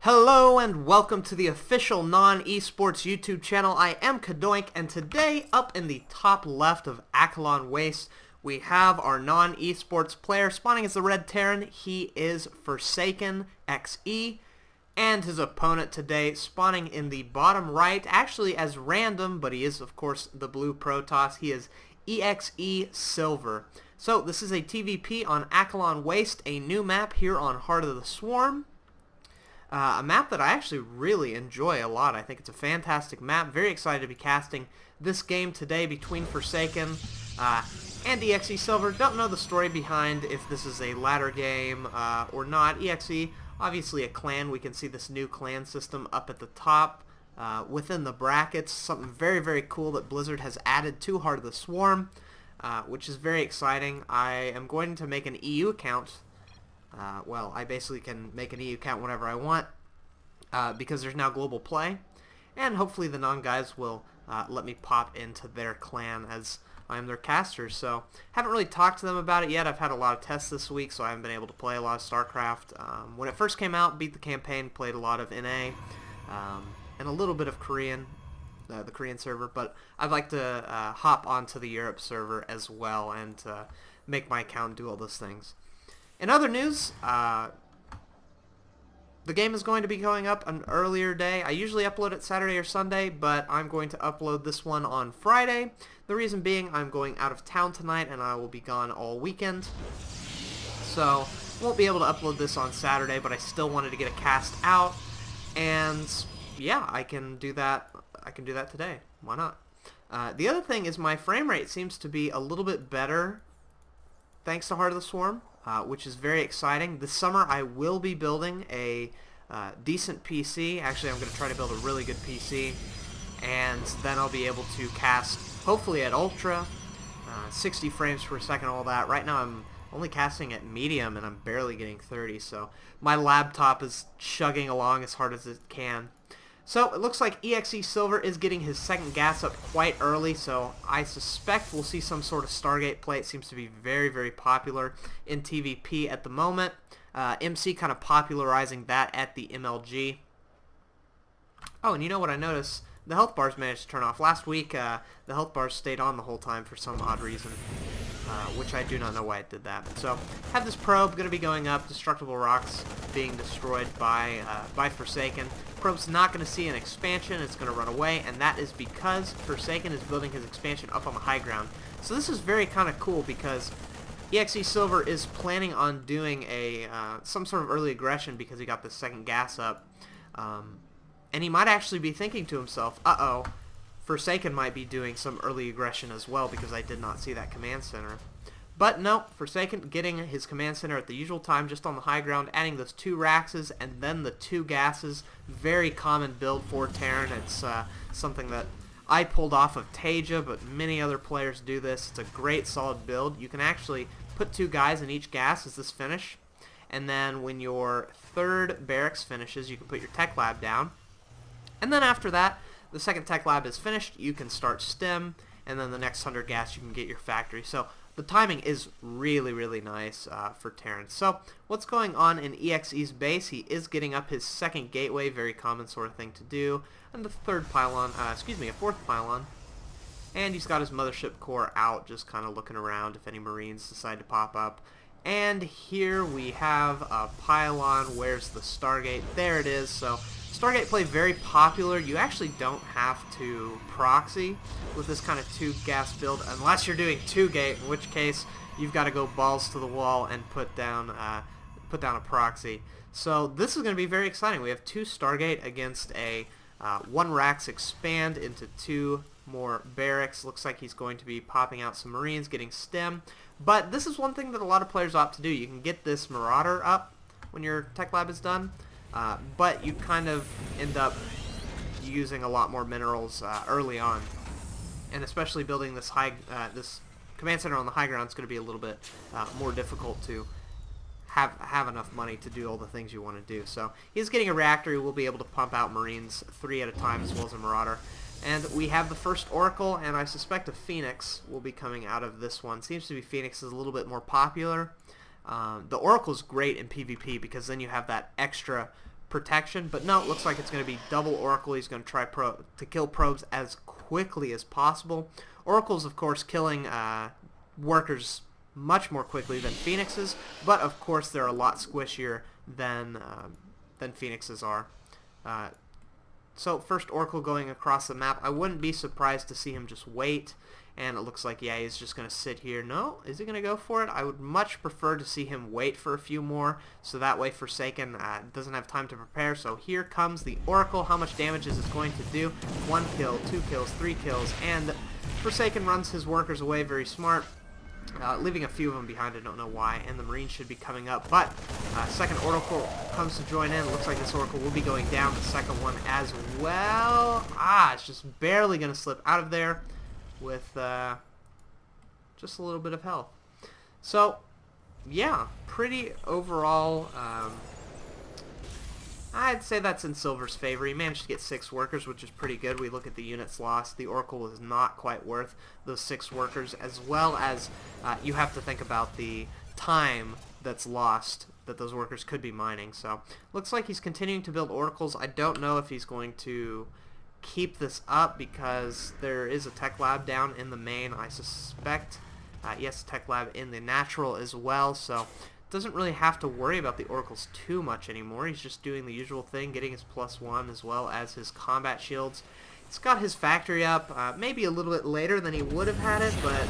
Hello and welcome to the official Non-eSports YouTube channel. I am Kadoink, and today up in the top left of Acheron Waste we have our Non-eSports player spawning as the Red Terran. He is ForsakeNXE, and his opponent today spawning in the bottom right, actually as random, but he is of course the blue Protoss. He is eXeSilver. So this is a TvP on Acheron Waste, a new map here on Heart of the Swarm. A map that I actually really enjoy a lot. I think it's a fantastic map. Very excited to be casting this game today between Forsaken and eXeSilver. Don't know the story behind if this is a ladder game or not. EXE, obviously a clan. We can see this new clan system up at the top within the brackets. Something very, very cool that Blizzard has added to Heart of the Swarm, which is very exciting. I am going to make an EU account. Well, I basically can make an EU account whenever I want because there's now global play, and hopefully the non guys will let me pop into their clan as I am their caster. So haven't really talked to them about it yet. I've had a lot of tests this week, so I haven't been able to play a lot of StarCraft. When it first came out, beat the campaign, played a lot of NA and a little bit of Korean, the Korean server, but I'd like to hop onto the Europe server as well and make my account do all those things. In other news, the game is going to be going up an earlier day. I usually upload it Saturday or Sunday, but I'm going to upload this one on Friday. The reason being I'm going out of town tonight and I will be gone all weekend. So won't be able to upload this on Saturday, but I still wanted to get a cast out. And yeah, I can do that. I can do that today. Why not? The other thing is my frame rate seems to be a little bit better thanks to Heart of the Swarm. Which is very exciting. This summer I will be building a decent PC. Actually, I'm going to try to build a really good PC, and then I'll be able to cast, hopefully at Ultra, 60 frames per second, all that. Right now I'm only casting at medium, and I'm barely getting 30, so my laptop is chugging along as hard as it can. So it looks like eXeSilver is getting his second gas up quite early, so I suspect we'll see some sort of Stargate play. It seems to be very, very popular in TvP at the moment. MC kind of popularizing that at the MLG. Oh, and you know what I noticed? The health bars managed to turn off. Last week, the health bars stayed on the whole time for some odd reason, which I do not know why it did that. So, have this probe going to be going up, destructible rocks being destroyed by Forsaken. Probe's not going to see an expansion, it's going to run away, and that is because Forsaken is building his expansion up on the high ground. So this is very kind of cool because eXeSilver is planning on doing a some sort of early aggression because he got the second gas up. And he might actually be thinking to himself, uh-oh, Forsaken might be doing some early aggression as well because I did not see that command center. But no, Forsaken getting his command center at the usual time just on the high ground, adding those 2 Raxes and then the 2 gases. Very common build for Terran. It's something that I pulled off of Taja, but many other players do this. It's a great solid build. You can actually put 2 guys in each gas as this finish, and then when your 3rd barracks finishes, you can put your tech lab down. And then after that, the 2nd tech lab is finished, you can start stim, and then the next 100 gas you can get your factory. So the timing is really, really nice for Terran. So what's going on in EXE's base? He is getting up his 2nd gateway, very common sort of thing to do, and the 3rd pylon, a 4th pylon. And he's got his mothership core out, just kind of looking around if any Marines decide to pop up. And here we have a pylon. Where's the Stargate? There it is. So Stargate play very popular. You actually don't have to proxy with this kind of 2 gas build unless you're doing 2 gate, in which case you've got to go balls to the wall and put down a proxy. So this is going to be very exciting. We have 2 Stargate against a 1 Rax expand into 2 more barracks. Looks like he's going to be popping out some Marines, getting stem. But this is one thing that a lot of players opt to do. You can get this Marauder up when your tech lab is done. But you kind of end up using a lot more minerals early on, and especially building this this command center on the high ground is going to be a little bit more difficult to have enough money to do all the things you want to do. So he's getting a reactor. He will be able to pump out Marines 3 at a time as well as a Marauder. And we have the first Oracle, and I suspect a Phoenix will be coming out of this one. Seems to be Phoenix is a little bit more popular. The Oracle's great in PvP because then you have that extra protection, but no, it looks like it's going to be double Oracle. He's going to try to kill probes as quickly as possible. Oracle's, of course, killing workers much more quickly than Phoenixes, but of course they're a lot squishier than Phoenixes are. So first Oracle going across the map. I wouldn't be surprised to see him just wait, and it looks like, yeah, he's just going to sit here. No, is he going to go for it? I would much prefer to see him wait for a few more, so that way Forsaken doesn't have time to prepare. So here comes the Oracle. How much damage is it going to do? 1 kill, 2 kills, 3 kills, and Forsaken runs his workers away. Very smart. Leaving a few of them behind, I don't know why, and the Marines should be coming up, but second Oracle comes to join in. Looks like this Oracle will be going down, the second one as well. It's just barely going to slip out of there with just a little bit of health. So, yeah, pretty overall, I'd say that's in Silver's favor. He managed to get 6 workers, which is pretty good. We look at the units lost. The Oracle was not quite worth those 6 workers, as well as you have to think about the time that's lost that those workers could be mining. So, looks like he's continuing to build Oracles. I don't know if he's going to keep this up because there is a tech lab down in the main. I suspect yes, tech lab in the natural as well, so doesn't really have to worry about the Oracles too much anymore. He's just doing the usual thing, getting his +1 as well as his combat shields. He's got his factory up, maybe a little bit later than he would have had it, but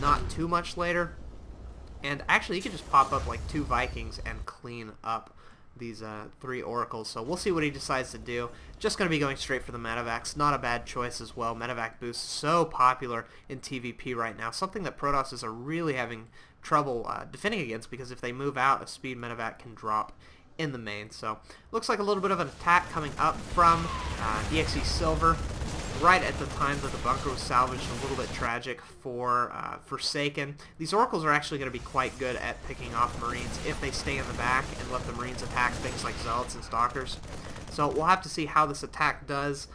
not too much later. And actually, he could just pop up like 2 Vikings and clean up these 3 Oracles. So we'll see what he decides to do. Just going to be going straight for the Medevacs. Not a bad choice as well. Medevac boost so popular in TvP right now. Something that Protosses are really having trouble defending against, because if they move out, a speed Medevac can drop in the main. So looks like a little bit of an attack coming up from eXeSilver right at the time that the bunker was salvaged. A little bit tragic for Forsaken. These Oracles are actually going to be quite good at picking off Marines if they stay in the back and let the Marines attack things like Zealots and Stalkers. So we'll have to see how this attack does.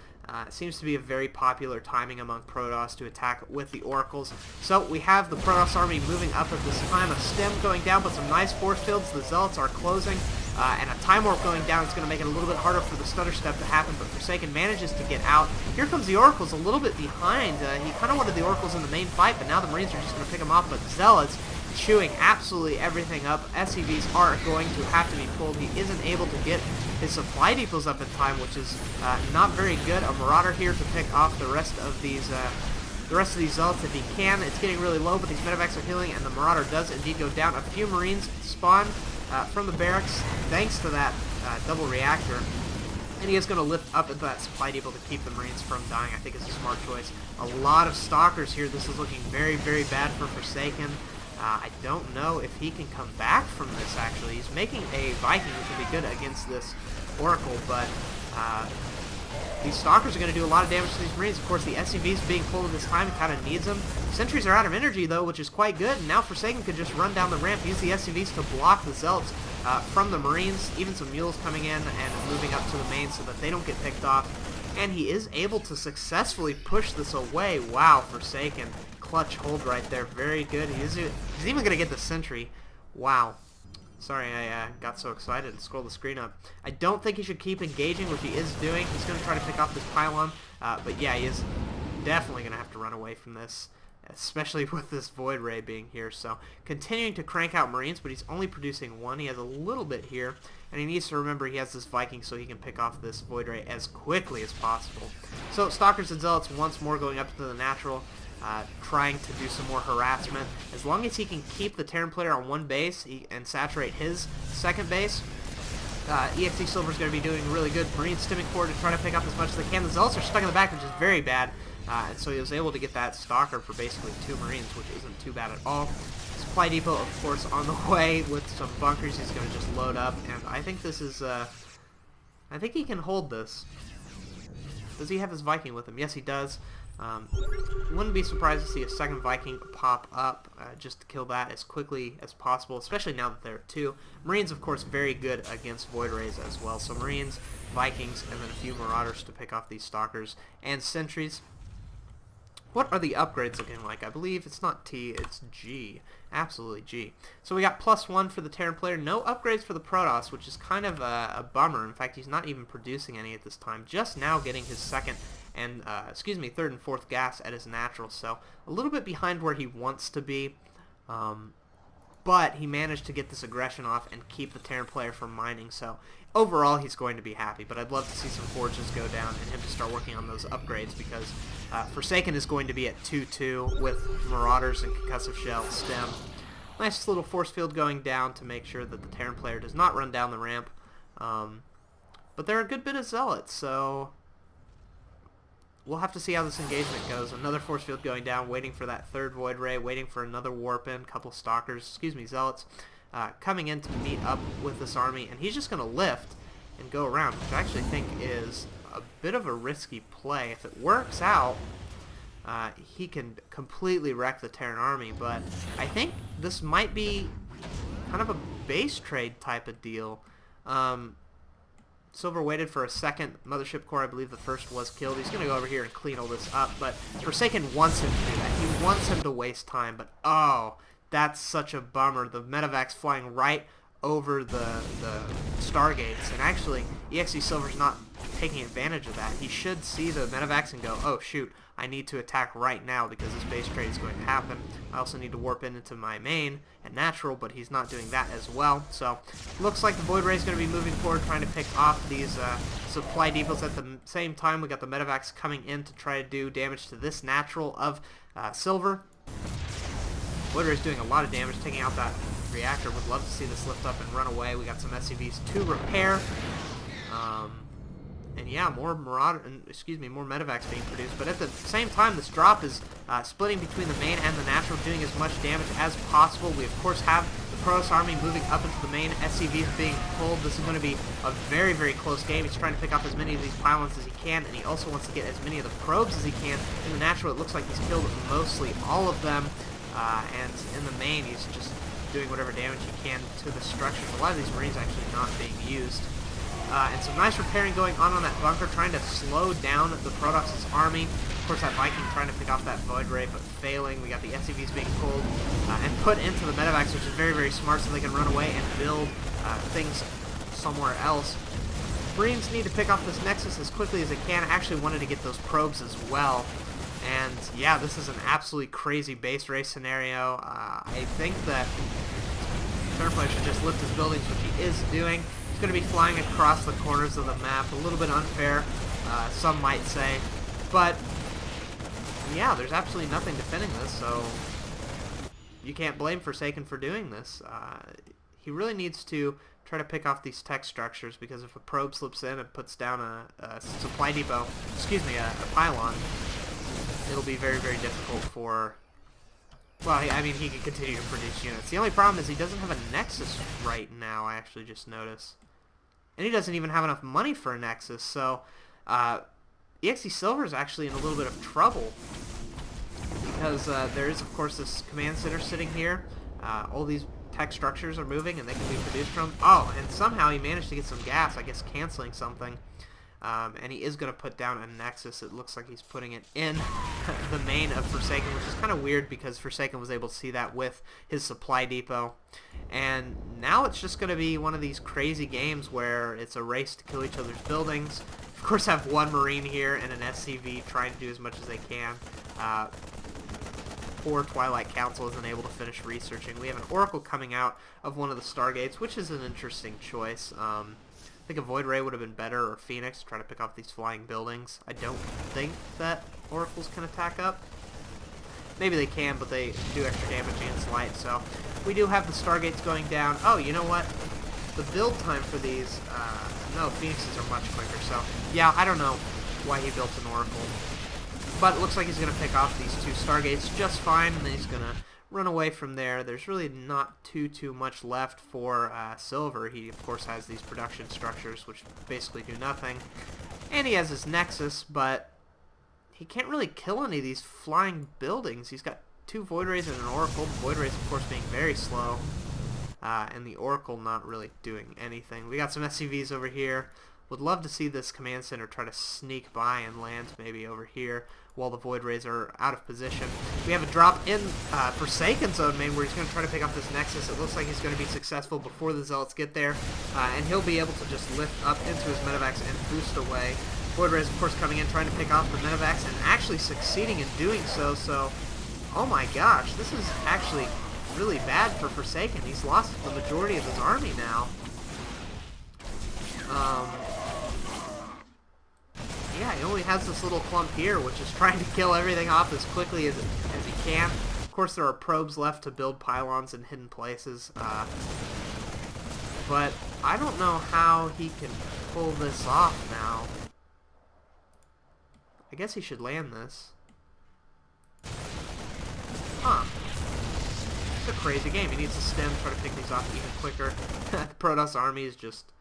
It seems to be a very popular timing among Protoss to attack with the Oracles. So we have the Protoss army moving up at this time. A stem going down, but some nice force fields. The Zealots are closing. And a Time Warp going down is going to make it a little bit harder for the Stutter Step to happen, but Forsaken manages to get out. Here comes the Oracles a little bit behind. He kind of wanted the Oracles in the main fight, but now the Marines are just going to pick them off, but Zealots chewing absolutely everything up. SCVs are going to have to be pulled. He isn't able to get his supply depots up in time, which is not very good. A Marauder here to pick off the rest of these Zealots if he can. It's getting really low, but these Medevacs are healing, and the Marauder does indeed go down. A few Marines spawn from the barracks thanks to that double reactor, and he is going to lift up into that supply depot to keep the Marines from dying. I think it's a smart choice. A lot of Stalkers here. This is looking very, very bad for Forsaken. I don't know if he can come back from this, actually. He's making a Viking, which would be good against this Oracle, but these Stalkers are going to do a lot of damage to these Marines. Of course, the SCVs being pulled at this time kind of needs them. Sentries are out of energy, though, which is quite good, and now Forsaken could just run down the ramp, use the SCVs to block the Zealots from the Marines, even some Mules coming in and moving up to the main so that they don't get picked off. And he is able to successfully push this away. Wow, Forsaken. Clutch hold right there. Very good. He's even going to get the sentry. Wow. Sorry, I got so excited and scrolled the screen up. I don't think he should keep engaging, which he is doing. He's going to try to pick off this pylon. But yeah, he is definitely going to have to run away from this, especially with this Void Ray being here. So continuing to crank out Marines, but he's only producing 1. He has a little bit here, and he needs to remember he has this Viking so he can pick off this Void Ray as quickly as possible. So Stalkers and Zealots once more going up to the natural, trying to do some more harassment. As long as he can keep the Terran player on one base and saturate his second base, eXeSilver is going to be doing really good. Marines stimming forward to try to pick up as much as they can. The Zealots are stuck in the back, which is very bad. And so he was able to get that Stalker for basically 2 Marines, which isn't too bad at all. Supply depot, of course, on the way with some bunkers. He's going to just load up, and I think this is, I think he can hold this. Does he have his Viking with him? Yes, he does. Wouldn't be surprised to see a second Viking pop up just to kill that as quickly as possible, especially now that there are 2. Marines, of course, very good against Void Rays as well. So Marines, Vikings, and then a few Marauders to pick off these Stalkers and Sentries. What are the upgrades looking like? I believe it's not T, it's G. Absolutely G. So we got +1 for the Terran player. No upgrades for the Protoss, which is kind of a bummer. In fact, he's not even producing any at this time. Just now getting his second and, third and fourth gas at his natural. So a little bit behind where he wants to be. But he managed to get this aggression off and keep the Terran player from mining. So overall, he's going to be happy. But I'd love to see some forges go down and him to start working on those upgrades, because Forsaken is going to be at 2-2 with Marauders and Concussive Shell stem. Nice little force field going down to make sure that the Terran player does not run down the ramp. But there are a good bit of Zealots, so we'll have to see how this engagement goes. Another force field going down, waiting for that third Void Ray, waiting for another warp in, couple Stalkers, Zealots, coming in to meet up with this army, and he's just going to lift and go around, which I actually think is a bit of a risky play. If it works out, he can completely wreck the Terran army, but I think this might be kind of a base trade type of deal. Silver waited for a second Mothership Core. I believe the first was killed. He's going to go over here and clean all this up, but Forsaken wants him to do that. He wants him to waste time, but oh, that's such a bummer. The Medivacs flying right over the Stargates, and actually eXeSilver's not taking advantage of that. He should see the Medivacs and go, oh shoot, I need to attack right now because this base trade is going to happen. I also need to warp into my main and natural, but he's not doing that as well. So looks like the Void Ray is going to be moving forward, trying to pick off these supply depots. At the same time, we got the Medivacs coming in to try to do damage to this natural of Silver. Void Ray is doing a lot of damage, taking out that reactor. Would love to see this lift up and run away. We got some SCVs to repair. And yeah, more more Medivacs being produced. But at the same time, this drop is splitting between the main and the natural, doing as much damage as possible. We of course have the Protoss army moving up into the main. SCVs being pulled. This is going to be a very, very close game. He's trying to pick off as many of these pylons as he can, and he also wants to get as many of the probes as he can. In the natural, it looks like he's killed mostly all of them. And in the main, he's just doing whatever damage he can to the structures. A lot of these Marines actually not being used. And some nice repairing going on that bunker, trying to slow down the Protoss' army. Of course, that Viking trying to pick off that Void Ray, but failing. We got the SCVs being pulled and put into the Medivacs, which is very, very smart, so they can run away and build things somewhere else. Marines need to pick off this Nexus as quickly as they can. I actually wanted to get those probes as well. And yeah, this is an absolutely crazy base race scenario. I think that Terran player should just lift his buildings, which he is doing. He's going to be flying across the corners of the map. A little bit unfair, some might say. But yeah, there's absolutely nothing defending this, so you can't blame Forsaken for doing this. He really needs to try to pick off these tech structures, because if a probe slips in and puts down a supply depot, a pylon, it'll be very, very difficult for... Well, I mean, he can continue to produce units. The only problem is he doesn't have a Nexus right now, I actually just noticed. And he doesn't even have enough money for a Nexus, so eXeSilver is actually in a little bit of trouble. Because there is, of course, this command center sitting here. All these tech structures are moving, and they can be produced from... Oh, and somehow he managed to get some gas, I guess canceling something. And he is going to put down a Nexus. It looks like he's putting it in the main of Forsaken, which is kind of weird because Forsaken was able to see that with his supply depot. And now it's just going to be one of these crazy games where it's a race to kill each other's buildings. Of course, I have one Marine here and an SCV trying to do as much as they can. Poor Twilight Council isn't able to finish researching. We have an Oracle coming out of one of the Stargates, which is an interesting choice. I think a Void Ray would have been better, or Phoenix, to try to pick off these flying buildings. I don't think that Oracles can attack up. Maybe they can, but they do extra damage against light, so we do have the Stargates going down. Oh, you know what? The build time for these, no, Phoenixes are much quicker, so yeah, I don't know why he built an Oracle. But it looks like he's going to pick off these two Stargates just fine, and then he's going to run away from there. There's really not too much left for Silver. He, of course, has these production structures, which basically do nothing. And he has his Nexus, but he can't really kill any of these flying buildings. He's got two Void Rays and an Oracle. The Void Rays, of course, being very slow. And the Oracle not really doing anything. We got some SCVs over here. Would love to see this command center try to sneak by and land maybe over here while the Void Rays are out of position. We have a drop in Forsaken's own main where he's going to try to pick up this Nexus. It looks like he's going to be successful before the Zealots get there, and he'll be able to just lift up into his Medivacs and boost away. Void Rays, of course, coming in trying to pick off the Medivacs and actually succeeding in doing so. So, oh my gosh, this is actually really bad for Forsaken. He's lost the majority of his army now. Yeah, he only has this little clump here, which is trying to kill everything off as quickly as he can. Of course, there are probes left to build pylons in hidden places. But I don't know how he can pull this off now. I guess he should land this. Huh. It's a crazy game. He needs to stem, try to pick these off even quicker. The Protoss army is just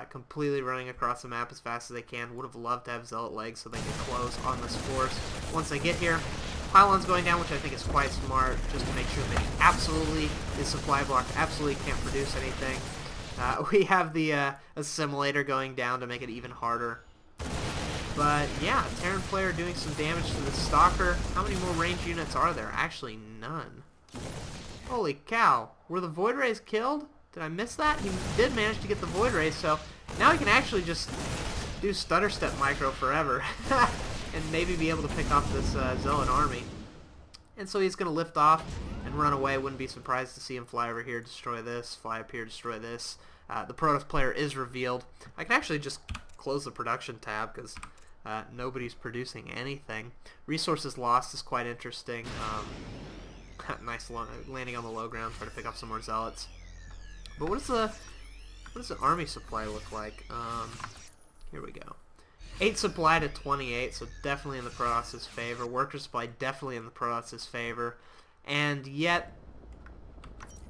completely running across the map as fast as they can. Would have loved to have Zealot legs so they can close on this force once they get here. Pylons going down, which I think is quite smart, just to make sure that his supply block absolutely can't produce anything. We have the assimilator going down to make it even harder. But yeah, Terran player doing some damage to the Stalker. How many more range units are there? Actually, none. Holy cow. Were the Void Rays killed? Did I miss that? He did manage to get the Void Rays, so now he can actually just do Stutter Step Micro forever and maybe be able to pick off this Zealot army. And so he's going to lift off and run away. Wouldn't be surprised to see him fly over here, destroy this, fly up here, destroy this. The Protoss player is revealed. I can actually just close the production tab because nobody's producing anything. Resources lost is quite interesting. Nice landing on the low ground, try to pick up some more Zealots. But what does the army supply look like? Here we go. 8 supply to 28, so definitely in the Protoss' favor. Worker supply definitely in the Protoss' favor. And yet,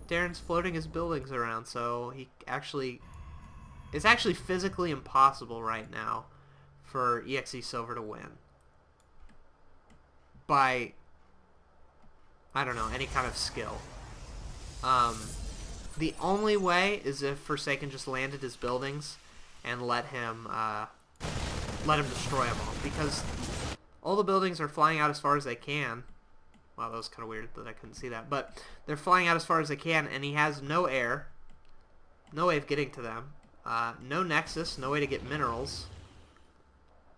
Darren's floating his buildings around, so it's actually physically impossible right now for eXeSilver to win. By, I don't know, any kind of skill. The only way is if Forsaken just landed his buildings and let him destroy them all, because all the buildings are flying out as far as they can. Wow, that was kind of weird that I couldn't see that, but they're flying out as far as they can, and he has no air, no way of getting to them, no nexus, no way to get minerals.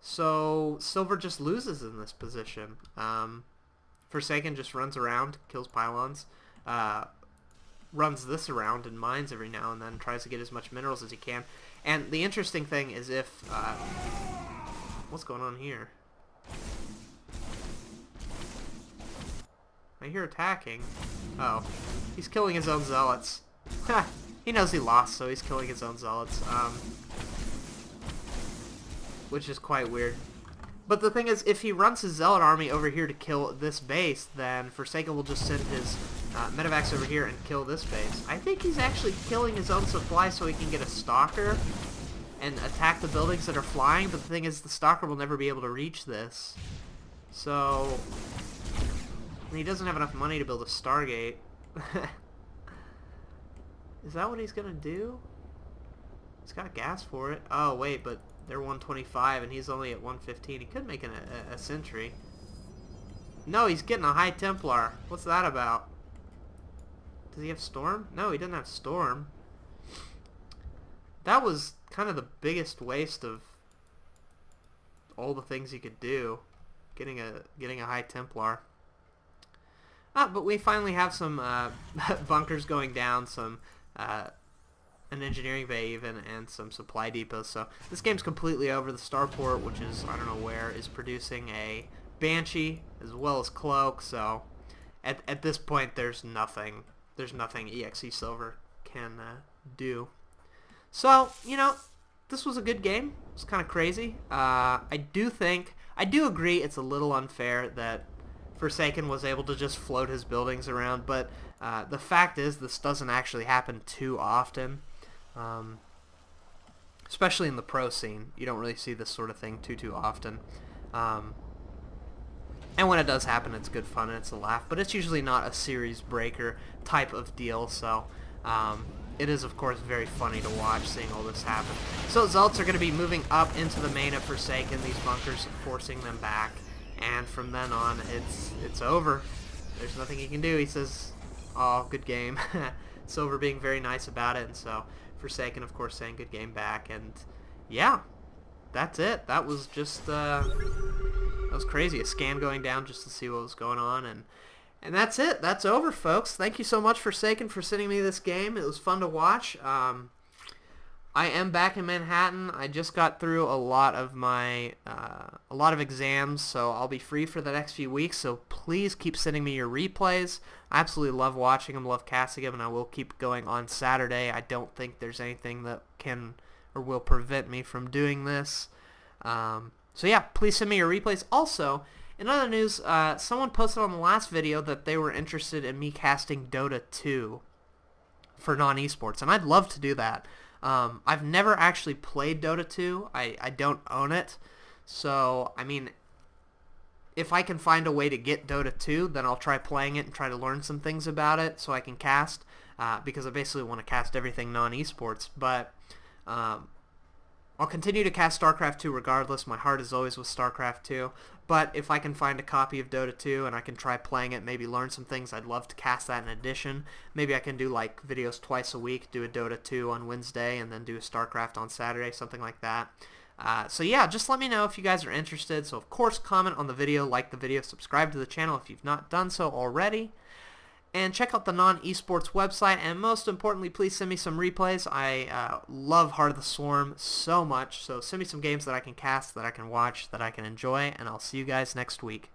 So Silver just loses in this position. Forsaken just runs around, kills pylons, runs this around and mines every now and then, tries to get as much minerals as he can. And the interesting thing is if... what's going on here? I hear attacking. Oh. He's killing his own Zealots. He knows he lost, so he's killing his own Zealots. Which is quite weird. But the thing is, if he runs his Zealot army over here to kill this base, then Forsaken will just send his Medivacs over here and kill this base. I think he's actually killing his own supply so he can get a Stalker and attack the buildings that are flying, but the thing is, the Stalker will never be able to reach this. So, and he doesn't have enough money to build a Stargate. Is that what he's gonna do? He's got gas for it. Oh, wait, but they're 125 and he's only at 115. He could make a sentry. No, he's getting a High Templar. What's that about? Does he have Storm? No, he doesn't have Storm. That was kind of the biggest waste of all the things he could do. Getting a High Templar. But we finally have some bunkers going down, some an engineering bay even, and some supply depots. So this game's completely over. The starport, which is I don't know where, is producing a Banshee as well as Cloak. So at this point, there's nothing eXeSilver can do. So you know, this was a good game. It was kind of crazy. I do agree it's a little unfair that Forsaken was able to just float his buildings around, but the fact is this doesn't actually happen too often. Especially in the pro scene, you don't really see this sort of thing too often. And when it does happen, it's good fun and it's a laugh, but it's usually not a series breaker type of deal. So it is, of course, very funny to watch seeing all this happen. So Zealots are going to be moving up into the main of Forsaken, these bunkers, forcing them back. And from then on, it's over. There's nothing he can do. He says, oh, good game. Silver being very nice about it. And so Forsaken, of course, saying good game back. And yeah, that's it. That was just, that was crazy. A scan going down just to see what was going on. And that's it. That's over, folks. Thank you so much, Forsaken, for sending me this game. It was fun to watch. I am back in Manhattan. I just got through a lot of my a lot of exams, so I'll be free for the next few weeks. So please keep sending me your replays. I absolutely love watching them, love casting them, and I will keep going on Saturday. I don't think there's anything that can or will prevent me from doing this. So yeah, please send me your replays. Also, in other news, someone posted on the last video that they were interested in me casting Dota 2 for NoN-eSports, and I'd love to do that. I've never actually played Dota 2. I don't own it. So, I mean, if I can find a way to get Dota 2, then I'll try playing it and try to learn some things about it so I can cast, because I basically want to cast everything NoN-eSports. But I'll continue to cast StarCraft 2 regardless. My heart is always with StarCraft 2. But if I can find a copy of Dota 2 and I can try playing it, maybe learn some things, I'd love to cast that in addition. Maybe I can do like videos twice a week, do a Dota 2 on Wednesday, and then do a StarCraft on Saturday, something like that. So yeah, just let me know if you guys are interested. So of course, comment on the video, like the video, subscribe to the channel if you've not done so already. And check out the NoN-eSports website, and most importantly, please send me some replays. I love Heart of the Swarm so much, so send me some games that I can cast, that I can watch, that I can enjoy, and I'll see you guys next week.